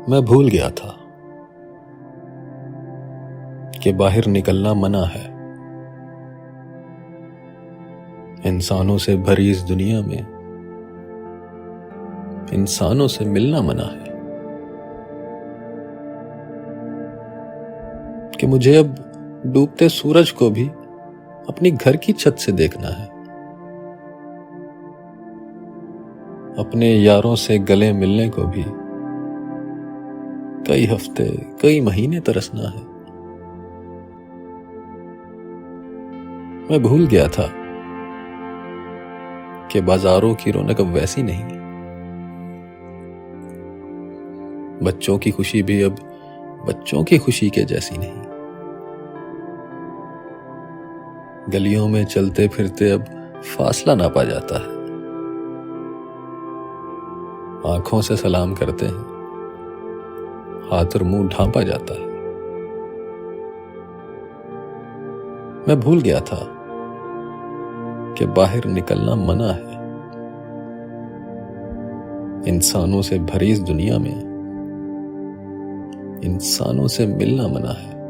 मैं भूल गया था कि बाहर निकलना मना है। इंसानों से भरी इस दुनिया में इंसानों से मिलना मना है। कि मुझे अब डूबते सूरज को भी अपनी घर की छत से देखना है। अपने यारों से गले मिलने को भी कई हफ्ते कई महीने तरसना है। मैं भूल गया था कि बाजारों की रौनक अब वैसी नहीं। बच्चों की खुशी भी अब बच्चों की खुशी के जैसी नहीं। गलियों में चलते फिरते अब फासला नापा जाता है। आंखों से सलाम करते हैं, हाथ और मुंह ढांपा जाता है। मैं भूल गया था कि बाहर निकलना मना है। इंसानों से भरी इस दुनिया में इंसानों से मिलना मना है।